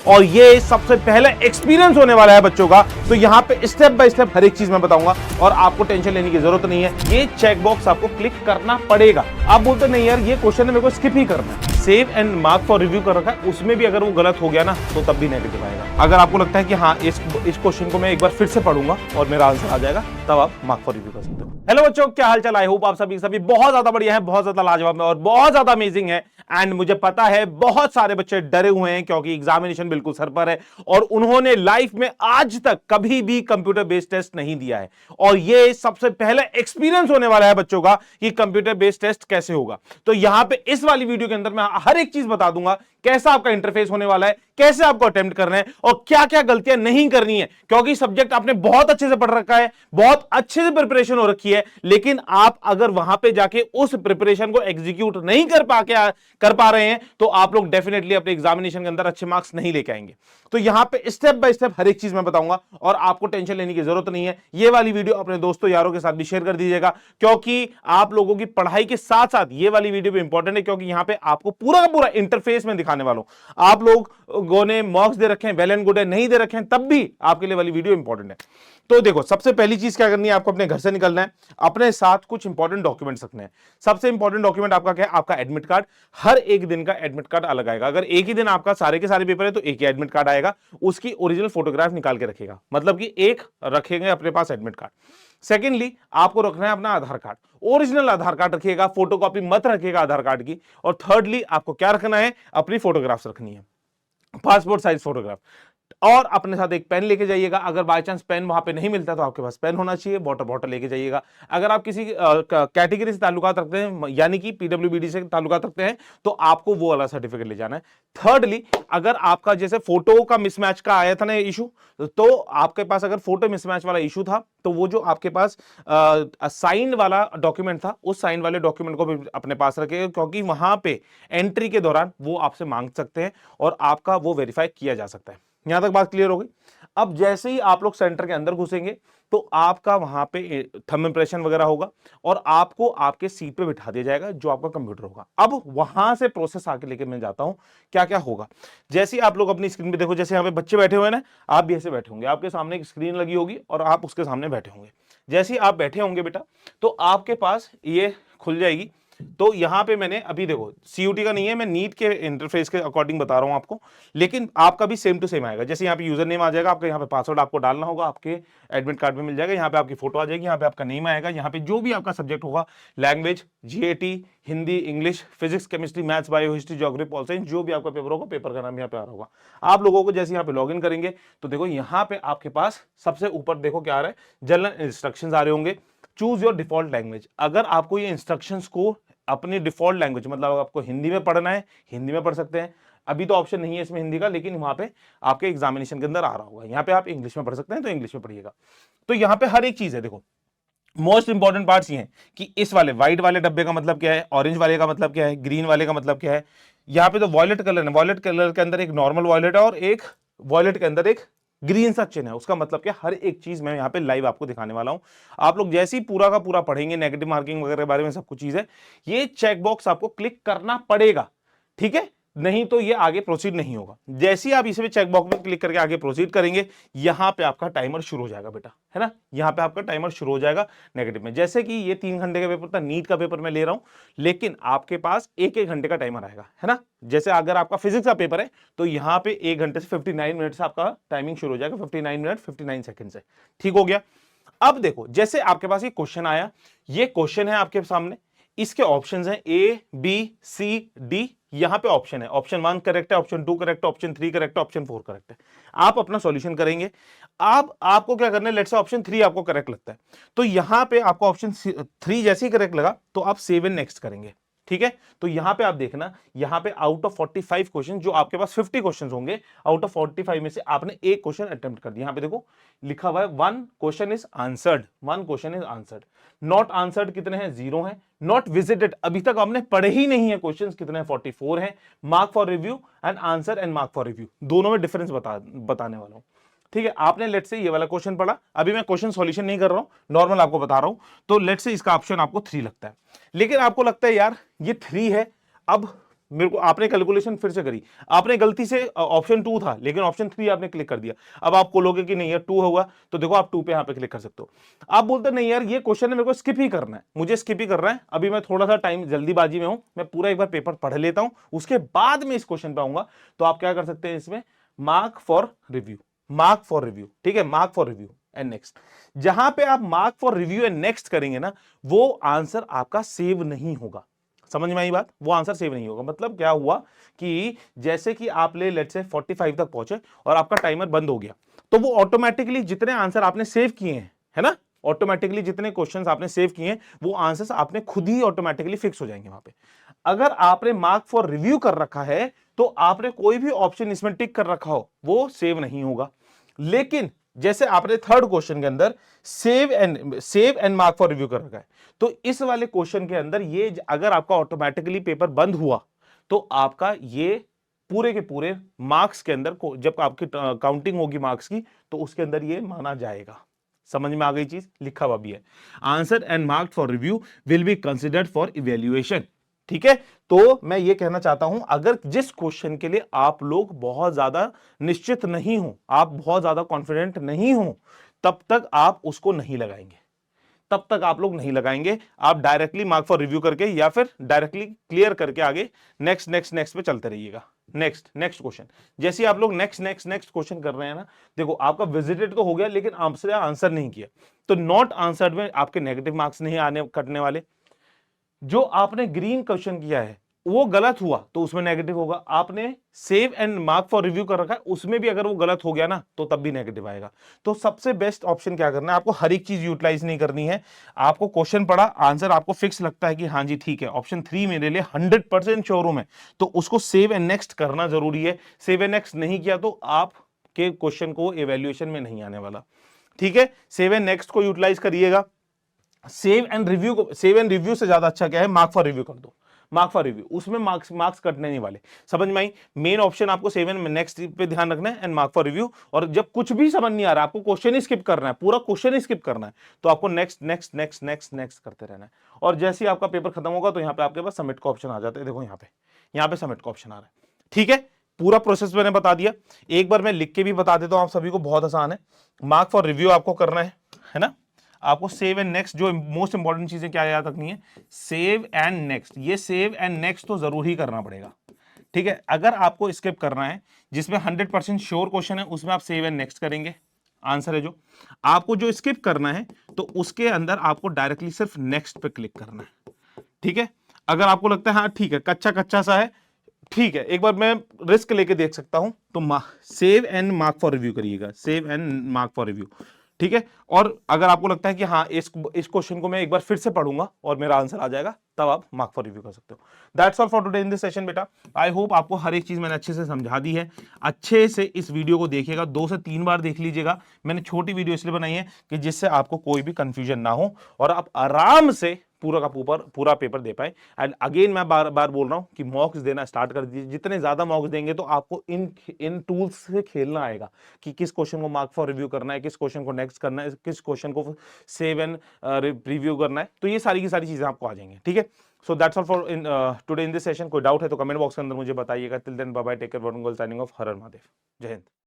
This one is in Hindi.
और ये सबसे पहले एक्सपीरियंस होने वाला है बच्चों का। तो यहाँ पे स्टेप बाय स्टेप हर एक चीज मैं बताऊंगा और आपको टेंशन लेने की जरूरत नहीं है। ये चेक बॉक्स आपको क्लिक करना पड़ेगा। आप बोलते नहीं यार ये क्वेश्चन है मेरे को स्किप ही करना है, save and mark for review कर रखा है, उसमें भी अगर वो गलत हो गया ना तो तब भी नेगेटिव आएगा। अगर आपको लगता है कि हाँ इस क्वेश्चन को मैं एक बार फिर से पढ़ूंगा और मेरा आंसर आ जाएगा, तब आप मार्क फॉर रिव्यू कर सकते हो। हेलो बच्चों, क्या हाल चाल? आई होप आप सभी बहुत ज्यादा बढ़िया है, बहुत ज्यादा लाजवाब है और बहुत ज्यादा अमेजिंग है। एंड मुझे पता है बहुत सारे बच्चे डरे हुए हैं क्योंकि एग्जामिनेशन बिल्कुल सर पर है और उन्होंने लाइफ में आज तक कभी भी कंप्यूटर बेस्ड टेस्ट नहीं दिया है और ये सबसे पहले एक्सपीरियंस होने वाला है बच्चों का कि कंप्यूटर बेस्ड टेस्ट कैसे होगा। तो यहां पे इस वाली वीडियो के अंदर मैं हर एक चीज बता दूंगा, कैसा आपका इंटरफेस होने वाला है, कैसे आपको अटेम्प्ट करना है और क्या क्या गलतियां नहीं करनी है। क्योंकि सब्जेक्ट आपने बहुत अच्छे से पढ़ रखा है, बहुत अच्छे से प्रिपरेशन हो रखी है, लेकिन आप अगर वहां पे जाके उस प्रिपरेशन को एग्जीक्यूट नहीं कर पा रहे हैं तो आप लोग डेफिनेटली अपने एग्जामिनेशन के अंदर अच्छे मार्क्स नहीं लेके आएंगे। तो यहां पे स्टेप बाय स्टेप हर एक चीज मैं बताऊंगा और आपको टेंशन लेने की जरूरत नहीं है। ये वाली वीडियो अपने दोस्तों यारों के साथ भी शेयर कर दीजिएगा क्योंकि आप लोगों की पढ़ाई के साथ साथ ये वाली वीडियो भी इंपॉर्टेंट है क्योंकि यहां पे आपको पूरा का पूरा इंटरफेस में दिखाने वाला हूं। आप लोगों ने मॉक्स दे रखे हैं, वेल एंड गुड है, नहीं दे रखे हैं तब भी आपके लिए वाली वीडियो इंपॉर्टेंट है। तो देखो, सबसे पहली चीज क्या करनी है, आपको अपने घर से निकलना है, अपने साथ कुछ इंपॉर्टेंट डॉक्यूमेंट्स रखने हैं। सबसे इंपॉर्टेंट डॉक्यूमेंट आपका क्या है? आपका एडमिट कार्ड। हर एक दिन का एडमिट कार्ड अलग आएगा। अगर एक ही दिन आपका सारे के सारे पेपर है तो एक ही एडमिट कार्ड आएगा, उसकी ओरिजिनल फोटोग्राफ निकाल के रखेगा, मतलब कि एक रखेंगे अपने पास एडमिट कार्ड। सेकेंडली आपको रखना है अपना आधार कार्ड, ओरिजिनल आधार कार्ड रखिएगा, फोटोकॉपी मत रखिएगा आधार कार्ड की। और थर्डली आपको क्या रखना है? अपनी फोटोग्राफ्स रखनी है, पासपोर्ट साइज फोटोग्राफ। और अपने साथ एक पेन लेके जाइएगा। अगर बाय चांस पेन वहां पे नहीं मिलता तो आपके पास पेन होना चाहिए। वाटर बॉटल लेके जाइएगा। अगर आप किसी कैटेगरी से ताल्लुकात रखते हैं, यानी कि पीडब्ल्यूबीडी से ताल्लुकात रखते हैं, तो आपको वो वाला सर्टिफिकेट ले जाना है। थर्डली, अगर आपका जैसे फोटो का मिसमैच का आया था ना इशू, तो आपके पास अगर फोटो मिसमैच वाला इशू था तो वो जो आपके पास साइन वाला डॉक्यूमेंट था, उस साइन वाले डॉक्यूमेंट को भी अपने पास रखिएगा क्योंकि वहां पे एंट्री के दौरान वो आपसे मांग सकते हैं और आपका वो वेरीफाई किया जा सकता है। यहां तक बात क्लियर हो गई। अब जैसे ही आप लोग सेंटर के अंदर घुसेंगे तो आपका वहां पे थंब इंप्रेशन वगैरह होगा और आपको आपके सीट पे बिठा दिया जाएगा जो आपका कंप्यूटर होगा। अब वहां से प्रोसेस आके लेके मैं जाता हूं क्या क्या होगा। जैसे ही आप लोग अपनी स्क्रीन पे देखो, जैसे यहाँ पे बच्चे बैठे हुए हैं ना, आप भी ऐसे बैठे होंगे, आपके सामने एक स्क्रीन लगी होगी और आप उसके सामने बैठे होंगे। जैसे ही आप बैठे होंगे बेटा, तो आपके पास ये खुल जाएगी। तो यहां पे मैंने अभी देखो सीयूटी का नहीं है, मैं नीट के इंटरफेस के अकॉर्डिंग बता रहा हूं आपको, लेकिन आपका भी सेम टू सेम आएगा। जैसे यहाँ पे यूजर नेम आ जाएगा आपका, यहाँ पे पासवर्ड आपको डालना होगा, आपके एडमिट कार्ड में मिल जाएगा। यहाँ पे आपकी फोटो आ जाएगी, यहाँ पे आपका नेम आएगा, यहाँ पे जो भी आपका सब्जेक्ट होगा, language, GAT, Hindi, English, physics, chemistry, maths, bio, history, geography, pol science, जो भी आपका पेपर होगा, पेपर का नाम यहाँ पे आ रहा होगा। आप लोगों को जैसे यहाँ पे लॉग इन करेंगे तो देखो यहाँ पे आपके पास सबसे ऊपर देखो क्या आ रहा है, जनरल इंस्ट्रक्शंस आ रहे होंगे। Choose your default language. अगर आपको ये इंस्ट्रक्शंस को अपनी डिफॉल्ट लैंग्वेज, मतलब आपको हिंदी में पढ़ना है, हिंदी में पढ़ सकते हैं। अभी तो ऑप्शन नहीं है इसमें हिंदी का, लेकिन वहां पे आपके एग्जामिनेशन के अंदर आ रहा होगा। यहाँ पे आप इंग्लिश में पढ़ सकते हैं तो इंग्लिश में पढ़िएगा। तो यहाँ पे हर एक चीज है। देखो, मोस्ट इंपॉर्टेंट पार्ट्स ये हैं कि इस वाले व्हाइट वाले डब्बे का मतलब क्या है, ऑरेंज वाले का मतलब क्या है, ग्रीन वाले का मतलब क्या है। यहाँ पे तो वॉयलेट कलर है, वॉयलेट कलर के अंदर एक नॉर्मल वॉयलेट है और एक वॉयलेट के अंदर एक ग्रीन सा चिन्ह है। उसका मतलब क्या, हर एक चीज मैं यहाँ पे लाइव आपको दिखाने वाला हूं। आप लोग जैसे ही पूरा का पूरा पढ़ेंगे, नेगेटिव मार्किंग वगैरह के बारे में सब कुछ चीज है, ये चेक बॉक्स आपको क्लिक करना पड़ेगा, ठीक है? नहीं तो ये आगे प्रोसीड नहीं होगा। जैसे ही आप इसमें चेक बॉक्स में क्लिक करके आगे प्रोसीड करेंगे, यहां पे आपका टाइमर शुरू हो जाएगा बेटा, है ना? यहां पे आपका टाइमर शुरू हो जाएगा नेगेटिव में। जैसे कि ये 3 घंटे का पेपर था, नीट का पेपर मैं ले रहा हूं, लेकिन आपके पास 1-1 घंटे का टाइमर आएगा, है ना? जैसे अगर आपका फिजिक्स का पेपर है तो यहां पे 1 घंटे से 59 मिनट से आपका टाइमिंग शुरू हो जाएगा, 59 मिनट 59 सेकंड से। ठीक हो गया? अब देखो, जैसे आपके पास ये क्वेश्चन आया, ये क्वेश्चन है आपके सामने, इसके ऑप्शंस हैं ए, बी, सी, डी। यहां पे ऑप्शन है, ऑप्शन 1 करेक्ट है, ऑप्शन 2 करेक्ट है, ऑप्शन 3 करेक्ट है, ऑप्शन 4 करेक्ट है। आप अपना सॉल्यूशन करेंगे। आपको क्या करना है, लेट्स से ऑप्शन 3 आपको करेक्ट लगता है, तो यहां पे आपको ऑप्शन 3 जैसे ही करेक्ट लगा तो आप सेव एंड नेक्स्ट करेंगे। ठीक है? तो यहां पे आप देखना, यहां पे आउट ऑफ 45 क्वेश्चन, जो आपके पास 50 क्वेश्चन होंगे, आउट ऑफ 45 में से आपने एक क्वेश्चन अटेम्प्ट कर दिया। यहां पे देखो लिखा हुआ है 1 question is answered, 1 question is answered. Not answered कितने हैं? 0 हैं। नॉट विजिटेड अभी तक आपने पढ़े ही नहीं है क्वेश्चन कितने हैं? 44 हैं। Mark for review and answer and mark for review, दोनों में डिफरेंस बताने वाला हूं। ठीक है? आपने लेट से ये वाला क्वेश्चन पढ़ा, अभी मैं क्वेश्चन सॉल्यूशन नहीं कर रहा हूं, नॉर्मल आपको बता रहा हूं। तो लेट से इसका ऑप्शन आपको 3 लगता है, लेकिन आपको लगता है यार ये 3 है, अब मेरे को आपने कैलकुलेशन फिर से करी, आपने गलती से ऑप्शन 2 था लेकिन ऑप्शन 3 आपने क्लिक कर दिया। अब आप बोलोगे कि नहीं यार 2 होगा, तो देखो आप 2 पे यहां पे क्लिक कर सकते हो। आप बोलते नहीं यार ये क्वेश्चन है, मेरे को स्किप ही करना है, मुझे स्किप ही करना है, अभी मैं थोड़ा सा टाइम जल्दीबाजी में हूं, मैं पूरा एक बार पेपर पढ़ लेता हूं, उसके बाद में इस क्वेश्चन पे आऊंगा। तो आप क्या कर सकते हैं इसमें, mark for review, mark for review, ठीक है, mark for review and next. जहां पे आप mark for review and next करेंगे ना, वो आंसर आपका सेव नहीं होगा। समझ में आई बात, वो आंसर सेव नहीं होगा। मतलब क्या हुआ कि जैसे कि आप लेट्स से 45 तक पहुंचे और आपका टाइमर बंद हो गया, तो वो ऑटोमेटिकली जितने आंसर आपने सेव किए हैं, है ना, ऑटोमेटिकली जितने क्वेश्चंस आपने सेव किए हैं वो आंसर्स आपने खुद ही ऑटोमेटिकली फिक्स हो जाएंगे वहां पे। अगर आपने मार्क फॉर रिव्यू कर रखा है तो आपने कोई भी ऑप्शन इसमें टिक कर रखा हो वो सेव नहीं होगा। लेकिन जैसे आपने थर्ड क्वेश्चन के अंदर save and mark for review कर रखा है, तो इस वाले क्वेश्चन के अंदर ये अगर आपका ऑटोमेटिकली पेपर बंद हुआ तो आपका ये पूरे के पूरे मार्क्स के अंदर जब आपकी काउंटिंग होगी मार्क्स की तो उसके अंदर ये माना जाएगा। समझ में आ गई चीज, लिखा हुआ भी है, answer and mark for review will be considered for evaluation. ठीक है, तो मैं ये कहना चाहता हूं अगर जिस क्वेश्चन के लिए आप लोग बहुत ज्यादा निश्चित नहीं हो, आप बहुत ज्यादा कॉन्फिडेंट नहीं हो, तब तक आप उसको नहीं लगाएंगे, तब तक आप लोग नहीं लगाएंगे। आप डायरेक्टली मार्क फॉर रिव्यू करके या फिर डायरेक्टली क्लियर करके आगे नेक्स्ट नेक्स्ट नेक्स्ट पे चलते रहिएगा। नेक्स्ट नेक्स्ट क्वेश्चन, जैसे आप लोग नेक्स्ट नेक्स्ट नेक्स्ट क्वेश्चन कर रहे हैं ना, देखो आपका विजिटेड तो हो गया लेकिन आपसे आंसर नहीं किया, तो नॉट आंसर्ड में आपके नेगेटिव मार्क्स नहीं आने कटने वाले। जो आपने ग्रीन क्वेश्चन किया है वो गलत हुआ तो उसमें नेगेटिव होगा, आपने save and mark for review कर रखा है उसमें भी अगर वो गलत हो गया ना तो तब भी नेगेटिव आएगा। तो सबसे बेस्ट ऑप्शन क्या करना है, आपको हर एक चीज यूटिलाइज नहीं करनी है। आपको क्वेश्चन पढ़ा, आंसर आपको फिक्स लगता है कि हाँ जी ठीक है, ऑप्शन 3 मेरे लिए 100% श्योर हूं मैं, तो उसको सेव एंड नेक्स्ट करना जरूरी है। सेव एंड नेक्स्ट नहीं किया तो आपके क्वेश्चन को इवेल्युएशन में नहीं आने वाला। ठीक है, सेव एंड नेक्स्ट को यूटिलाइज करिएगा। सेव एंड रिव्यू से ज्यादा अच्छा क्या है, मार्क फॉर रिव्यू कर दो। मार्क फॉर रिव्यू, उसमें मार्क्स कटने नहीं वाले। समझ में आई, मेन ऑप्शन आपको सेव एंड नेक्स्ट पे ध्यान रखना है एंड मार्क फॉर रिव्यू। और जब कुछ भी समझ नहीं आ रहा, आपको क्वेश्चन ही स्किप करना है, पूरा क्वेश्चन ही स्किप करना है, तो आपको next next next next next करते रहना है। और जैसे ही आपका पेपर खत्म होगा तो यहाँ पे आपके पास सबमिट का ऑप्शन आ जाता है, देखो यहाँ पे सबमिट का ऑप्शन आ रहा है। ठीक है, पूरा प्रोसेस मैंने बता दिया, एक बार मैं लिख के भी बता देता हूं आप सभी को, बहुत आसान है। मार्क फॉर रिव्यू आपको करना है ना, आपको सेव एंड नेक्स्ट, जो मोस्ट इंपॉर्टेंट चीजें क्या याद रखनी है, सेव एंड नेक्स्ट, ये सेव एंड नेक्स्ट तो जरूर ही करना पड़ेगा। ठीक है, अगर आपको स्किप करना है जिसमें 100% श्योर क्वेश्चन है उसमें आप सेव एंड नेक्स्ट करेंगे, आंसर है जो आपको जो स्किप करना है तो उसके अंदर आपको डायरेक्टली सिर्फ नेक्स्ट पे क्लिक करना है। ठीक है, अगर आपको लगता है हाँ ठीक है कच्चा कच्चा सा है, ठीक है एक बार मैं रिस्क लेके देख सकता हूं, तो save and mark for review करिएगा, save and mark for review. ठीक है, और अगर आपको लगता है कि हाँ इस क्वेश्चन को मैं एक बार फिर से पढ़ूंगा और मेरा आंसर आ जाएगा, तब आप मार्क फॉर रिव्यू कर सकते हो। That's all for today in this session बेटा। आई होप आपको हर एक चीज मैंने अच्छे से समझा दी है। अच्छे से इस वीडियो को देखिएगा, 2 से 3 बार देख लीजिएगा। मैंने छोटी वीडियो इसलिए बनाई है कि जिससे आपको कोई भी कंफ्यूजन ना हो और आप आराम से पूरा का पूरा पेपर दे पाए। एंड अगेन मैं बार बार बोल रहा हूं कि मॉक्स देना स्टार्ट कर दीजिए, जितने ज्यादा मॉक्स देंगे तो आपको इन टूल्स से खेलना आएगा कि किस क्वेश्चन को मार्क फॉर रिव्यू करना है, किस क्वेश्चन को नेक्स्ट करना है, किस क्वेश्चन को सेव एंड रिव्यू करना है, तो ये सारी की सारी चीजें आपको आ जाएंगी। ठीक है, so that's all for today in this session. कोई डाउट है तो कमेंट बॉक्स के अंदर मुझे बताइएगा। Till then bye bye, take care, signing off, हर हर महादेव, जय हिंद।